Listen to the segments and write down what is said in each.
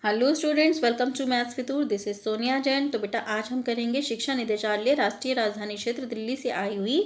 Hello students, welcome to maths Fitoor. This is Sonia Jain. तो बेटा आज हम करेंगे शिक्षा निदेशालय राष्ट्रीय राजधानी क्षेत्र दिल्ली से आई हुई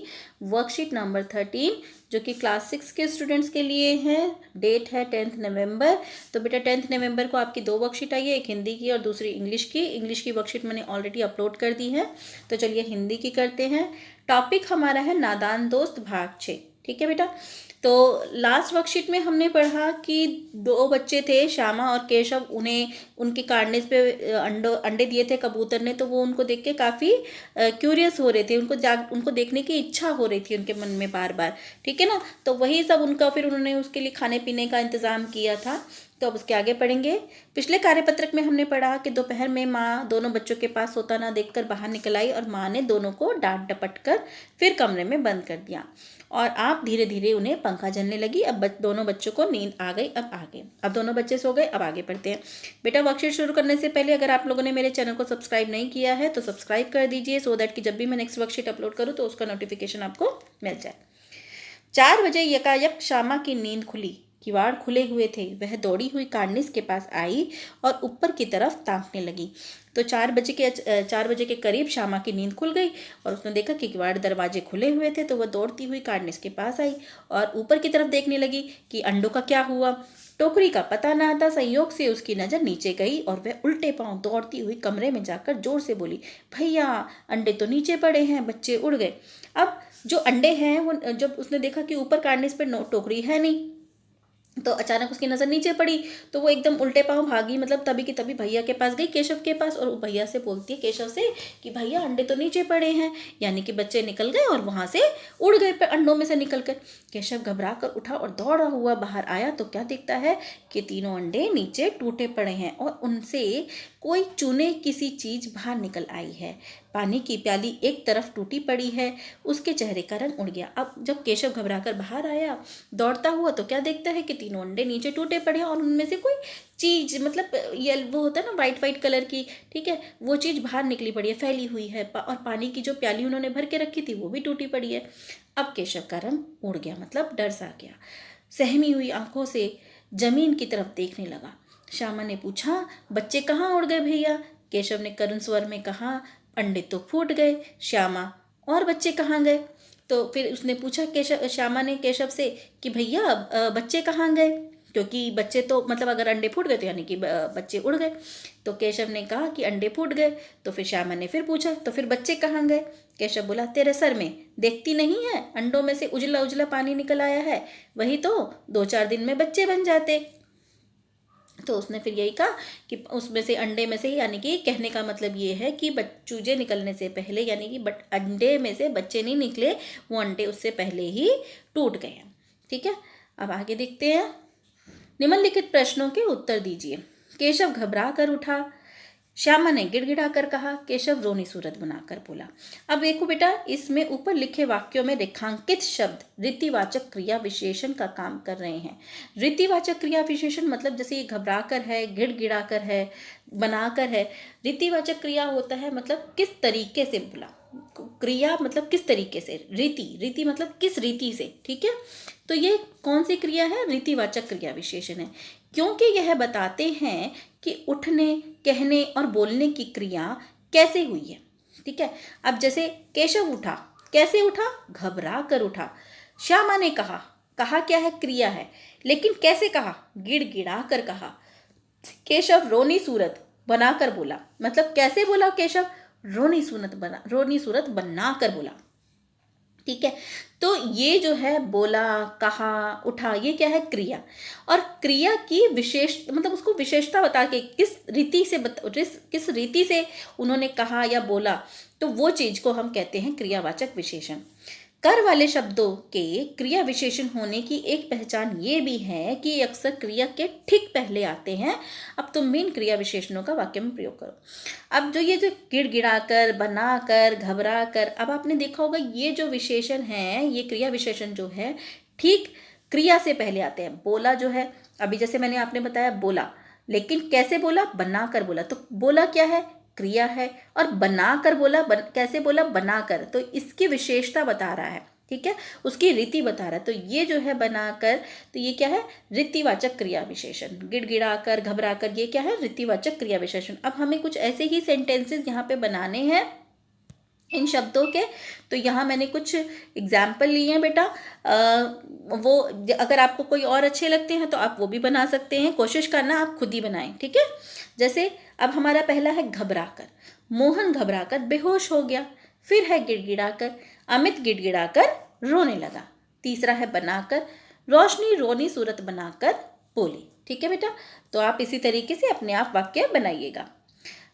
वर्कशीट नंबर 13 जो कि क्लास 6 के स्टूडेंट्स के लिए है। डेट है 10 नवंबर। तो बेटा 10 नवंबर को आपकी दो वर्कशीट आई है, एक हिंदी की और दूसरी इंग्लिश की। इंग्लिश की वर्कशीट मैंने ऑलरेडी अपलोड कर दी है। तो चलिए हिंदी की करते हैं। टॉपिक हमारा है नादान दोस्त भाग 6। ठीक है बेटा। तो लास्ट वर्कशीट में हमने पढ़ा कि दो बच्चे थे, श्यामा और केशव। उन्हें उनके कार्डनेस पे अंडे दिए थे कबूतर ने। तो वो उनको देख के काफ़ी क्यूरियस हो रहे थे। उनको देखने की इच्छा हो रही थी उनके मन में बार बार। ठीक है ना। तो वही सब उनका फिर उन्होंने उसके लिए खाने पीने का इंतज़ाम किया था। तो अब उसके आगे पढ़ेंगे। पिछले कार्यपत्रक में हमने पढ़ा कि दोपहर में माँ दोनों बच्चों के पास सोता ना देखकर बाहर निकल आई और माँ ने दोनों को डांट डपट कर फिर कमरे में बंद कर दिया और आप धीरे धीरे उन्हें पंखा झलने लगी। अब दोनों बच्चों को नींद आ गई। अब दोनों बच्चे सो गए। अब आगे पढ़ते हैं। बेटा वर्कशीट शुरू करने से पहले अगर आप लोगों ने मेरे चैनल को सब्सक्राइब नहीं किया है तो सब्सक्राइब कर दीजिए, सो दैट कि जब भी मैं नेक्स्ट वर्कशीट अपलोड करूँ तो उसका नोटिफिकेशन आपको मिल जाए। 4 बजे यकायक श्यामा की नींद खुली। किवाड़ खुले हुए थे। वह दौड़ी हुई कार्निस के पास आई और ऊपर की तरफ ताकने लगी। तो 4 बजे के करीब श्यामा की नींद खुल गई और उसने देखा कि किवाड़ दरवाजे खुले हुए थे। तो वह दौड़ती हुई कार्निस के पास आई और ऊपर की तरफ देखने लगी कि अंडों का क्या हुआ। टोकरी का पता ना आता। संयोग से उसकी नज़र नीचे गई और वह उल्टे पांव दौड़ती हुई कमरे में जाकर जोर से बोली, भैया अंडे तो नीचे पड़े हैं। बच्चे उड़ गए। अब जो अंडे हैं वो जब उसने देखा कि ऊपर कार्निस पे टोकरी है नहीं, तो अचानक उसकी नज़र नीचे पड़ी। तो वो एकदम उल्टे पांव भागी, मतलब तभी की तभी भैया के पास गई, केशव के पास। और भैया से बोलती है केशव से कि भैया अंडे तो नीचे पड़े हैं, यानी कि बच्चे निकल गए और वहाँ से उड़ गए अंडों में से निकलकर। केशव घबरा कर उठा और दौड़ा हुआ बाहर आया तो क्या देखता है कि तीनों अंडे नीचे टूटे पड़े हैं और उनसे कोई चूने किसी चीज़ बाहर निकल आई है। पानी की प्याली एक तरफ टूटी पड़ी है। उसके चेहरे का रंग उड़ गया। अब जब केशव घबराकर बाहर आया दौड़ता हुआ तो क्या देखता है कि तीनों अंडे नीचे टूटे पड़े हैं और उनमें से कोई चीज़, मतलब ये वो होता है ना वाइट वाइट कलर की, ठीक है, वो चीज़ बाहर निकली पड़ी है, फैली हुई है। और पानी की जो प्याली उन्होंने भर के रखी थी वो भी टूटी पड़ी है। अब केशव का रंग उड़ गया, मतलब डर सा गया। सहमी हुई आंखों से जमीन की तरफ देखने लगा। श्यामा ने पूछा, बच्चे कहाँ उड़ गए भैया? केशव ने करुण स्वर में कहा, अंडे तो फूट गए। श्यामा, और बच्चे कहाँ गए? तो फिर उसने पूछा श्यामा ने केशव से कि भैया बच्चे कहाँ गए? क्योंकि बच्चे तो मतलब अगर अंडे फूट गए तो यानी कि बच्चे उड़ गए। तो केशव ने कहा कि अंडे फूट गए। तो फिर श्यामा ने फिर पूछा, तो फिर बच्चे कहाँ गए? केशव बोला, तेरे सर में देखती नहीं है, अंडों में से उजला उजला पानी निकल आया है, वही तो 2-4 दिन में बच्चे बन जाते। तो उसने फिर यही कहा कि उसमें से अंडे में से, यानी कि कहने का मतलब ये है कि चूजे निकलने से पहले, यानी कि अंडे में से बच्चे नहीं निकले, वो अंडे उससे पहले ही टूट गए हैं। ठीक है। अब आगे देखते हैं। निम्नलिखित प्रश्नों के उत्तर दीजिए। केशव घबरा कर उठा। श्यामा ने गिड़गिड़ा कर कहा। केशव रोनी सूरत बनाकर बोला। अब देखो बेटा, इसमें ऊपर लिखे वाक्यों में रेखांकित शब्द रीतिवाचक क्रिया विशेषण का काम कर रहे हैं। रीतिवाचक क्रिया विशेषण मतलब जैसे ये घबरा कर है, गिड़गिड़ा कर है, बनाकर है। रीतिवाचक क्रिया होता है मतलब किस तरीके से बोला, क्रिया मतलब किस तरीके से, रीति मतलब किस रीति से। ठीक है। तो ये कौन सी क्रिया है? रीतिवाचक क्रिया विशेषण है, क्योंकि यह बताते हैं कि उठने, कहने और बोलने की क्रिया कैसे हुई है। ठीक है। अब जैसे केशव उठा, कैसे उठा? घबरा कर उठा। श्यामा ने कहा, कहा क्या है? क्रिया है, लेकिन कैसे कहा? गिड़गिड़ा कर कहा। केशव रोनी सूरत बनाकर बोला, मतलब कैसे बोला केशव? रोनी सूरत बनाकर बोला। ठीक है। तो ये जो है बोला, कहा, उठा, ये क्या है? क्रिया। और क्रिया की विशेष मतलब उसको विशेषता बता के किस रीति से उन्होंने कहा या बोला, तो वो चीज को हम कहते हैं क्रियावाचक विशेषण। कर वाले शब्दों के क्रिया विशेषण होने की एक पहचान ये भी है कि अक्सर क्रिया के ठीक पहले आते हैं। अब तुम मेन क्रिया विशेषणों का वाक्य में प्रयोग करो। अब जो गिड़गिड़ा कर, बना कर, घबरा कर, अब आपने देखा होगा ये जो विशेषण है, ये क्रिया विशेषण जो है ठीक क्रिया से पहले आते हैं। बोला जो है, अभी जैसे मैंने आपने बताया बोला, लेकिन कैसे बोला? बना कर बोला। तो बोला क्या है? क्रिया है। और बनाकर बोला, कैसे बोला? बनाकर। तो इसकी विशेषता बता रहा है। ठीक है, उसकी रीति बता रहा है। तो ये जो है बनाकर, तो ये क्या है, रीतिवाचक क्रिया विशेषण। गिड़गिड़ाकर, घबराकर, ये क्या है, रीतिवाचक क्रिया विशेषण। अब हमें कुछ ऐसे ही सेंटेंसेस यहाँ पे बनाने हैं इन शब्दों के। तो यहाँ मैंने कुछ एग्जाम्पल लिए हैं बेटा। वो अगर आपको कोई और अच्छे लगते हैं तो आप वो भी बना सकते हैं, कोशिश करना आप खुद ही बनाएं, ठीक है। जैसे अब हमारा पहला है घबराकर, मोहन घबराकर बेहोश हो गया। फिर है गिड़गिड़ाकर, अमित गिड़गिड़ाकर रोने लगा। तीसरा है बनाकर, रोशनी रोनी सूरत बनाकर बोली। ठीक है बेटा, तो आप इसी तरीके से अपने आप वाक्य बनाइएगा।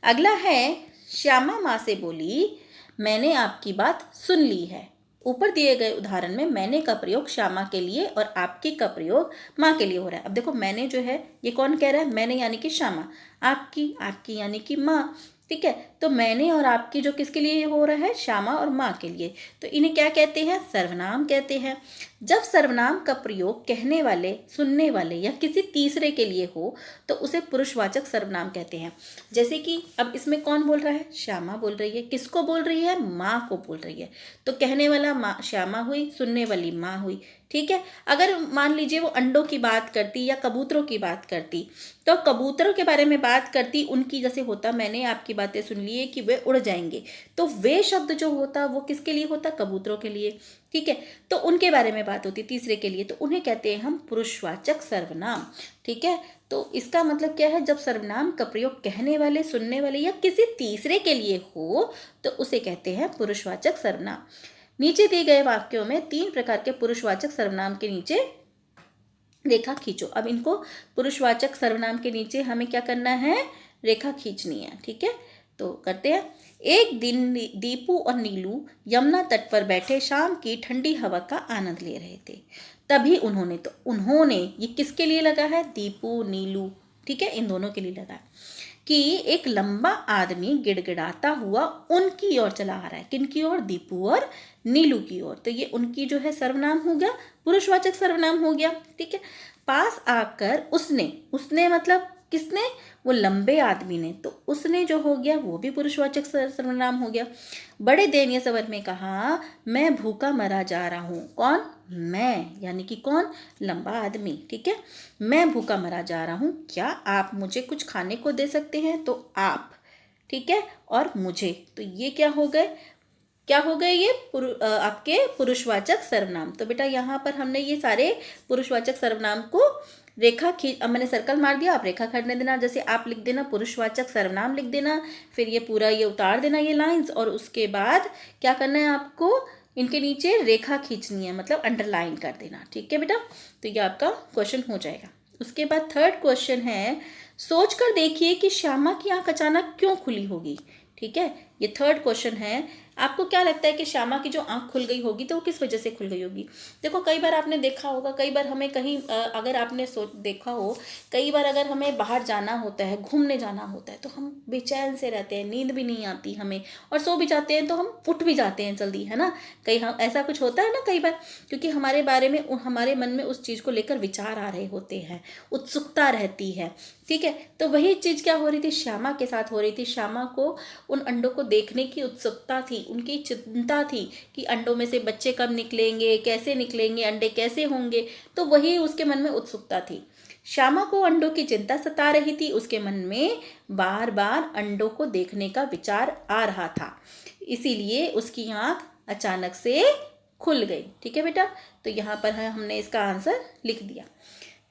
अगला है श्यामा माँ से बोली, मैंने आपकी बात सुन ली है। ऊपर दिए गए उदाहरण में मैंने का प्रयोग श्यामा के लिए और आपकी का प्रयोग माँ के लिए हो रहा है। अब देखो मैंने जो है ये कौन कह रहा है, मैंने यानी कि श्यामा, आपकी यानी कि माँ। ठीक है, तो मैंने और आपकी जो किसके लिए हो रहा है, श्यामा और माँ के लिए। तो इन्हें क्या कहते हैं, सर्वनाम कहते हैं। जब सर्वनाम का प्रयोग कहने वाले, सुनने वाले या किसी तीसरे के लिए हो तो उसे पुरुषवाचक सर्वनाम कहते हैं। जैसे कि अब इसमें कौन बोल रहा है, श्यामा बोल रही है। किसको बोल रही है, माँ को बोल रही है। तो कहने वाला माँ श्यामा हुई, सुनने वाली माँ हुई। ठीक है, अगर मान लीजिए वो अंडों की बात करती या कबूतरों की बात करती, तो कबूतरों के बारे में बात करती, उनकी जैसे होता मैंने आपकी बातें सुन ली है कि वे उड़ जाएंगे, तो वे शब्द जो होता वो किसके लिए होता, कबूतरों के लिए। ठीक है, तो उनके बारे में बात होती तीसरे के लिए, तो उन्हें कहते हैं हम पुरुषवाचक सर्वनाम। ठीक है, तो इसका मतलब क्या है, जब सर्वनाम का प्रयोग कहने वाले, सुनने वाले या किसी तीसरे के लिए हो तो उसे कहते हैं पुरुषवाचक सर्वनाम। नीचे दिए गए वाक्यों में 3 प्रकार के पुरुषवाचक सर्वनाम के नीचे रेखा खींचो। अब इनको पुरुषवाचक सर्वनाम के नीचे हमें क्या करना है, रेखा खींचनी है। ठीक है, तो करते हैं। एक दिन दीपू और नीलू यमुना तट पर बैठे शाम की ठंडी हवा का आनंद ले रहे थे। तभी उन्होंने ये किसके लिए लगा है, दीपू नीलू, ठीक है, इन दोनों के लिए लगा है, कि एक लंबा आदमी गिड़गिड़ाता हुआ उनकी ओर चला आ रहा है। किनकी ओर, दीपू और नीलू की ओर। तो ये उनकी जो है सर्वनाम हो गया, पुरुषवाचक सर्वनाम हो गया। ठीक है, पास आकर उसने मतलब किसने, वो लंबे आदमी ने, तो उसने जो हो गया वो भी पुरुषवाचक सर्वनाम हो गया। बड़े दयनीय स्वर में कहा, मैं भूखा मरा जा रहा हूँ। कौन, मैं, यानी कि कौन, लंबा आदमी। ठीक है, मैं भूखा मरा जा रहा हूँ, क्या आप मुझे कुछ खाने को दे सकते हैं। तो आप, ठीक है, और मुझे, तो ये क्या हो गए, ये आपके पुरुषवाचक सर्वनाम। तो बेटा यहाँ पर हमने ये सारे पुरुषवाचक सर्वनाम को रेखा खींच, अब मैंने सर्कल मार दिया, आप रेखा खींचने देना। जैसे आप लिख देना पुरुषवाचक सर्वनाम लिख देना, फिर ये पूरा ये उतार देना ये लाइंस, और उसके बाद क्या करना है आपको, इनके नीचे रेखा खींचनी है, मतलब अंडरलाइन कर देना। ठीक है बेटा, तो ये आपका क्वेश्चन हो जाएगा। उसके बाद थर्ड क्वेश्चन है, सोचकर देखिए कि श्यामा की आंख अचानक क्यों खुली होगी। ठीक है, ये थर्ड क्वेश्चन है। आपको क्या लगता है कि श्यामा की जो आंख खुल गई होगी तो वो किस वजह से खुल गई होगी। देखो कई बार आपने देखा होगा, कई बार हमें कहीं अगर आपने देखा हो, कई बार अगर हमें बाहर जाना होता है, घूमने जाना होता है, तो हम बेचैन से रहते हैं, नींद भी नहीं आती हमें, और सो भी जाते हैं तो हम उठ भी जाते हैं जल्दी, है ना। कई हम ऐसा कुछ होता है ना कई बार, क्योंकि हमारे बारे में, हमारे मन में उस चीज़ को लेकर विचार आ रहे होते हैं, उत्सुकता रहती है। ठीक है, तो वही चीज़ क्या हो रही थी, श्यामा के साथ हो रही थी। श्यामा को उन अंडों को देखने की उत्सुकता थी, उनकी चिंता थी कि अंडों में से बच्चे कब निकलेंगे, कैसे निकलेंगे, अंडे कैसे होंगे, तो वही उसके मन में उत्सुकता थी। श्यामा को अंडों की चिंता सता रही थी, उसके मन में बार बार अंडों को देखने का विचार आ रहा था, इसीलिए उसकी आंख अचानक से खुल गई। ठीक है बेटा, तो यहाँ पर हमने इसका आंसर लिख दिया।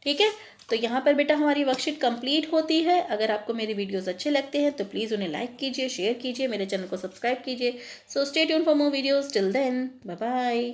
ठीक है, तो यहाँ पर बेटा हमारी वर्कशीट कंप्लीट होती है। अगर आपको मेरे वीडियोस अच्छे लगते हैं तो प्लीज़ उन्हें लाइक कीजिए, शेयर कीजिए, मेरे चैनल को सब्सक्राइब कीजिए। So stay tune for more videos, till then bye bye.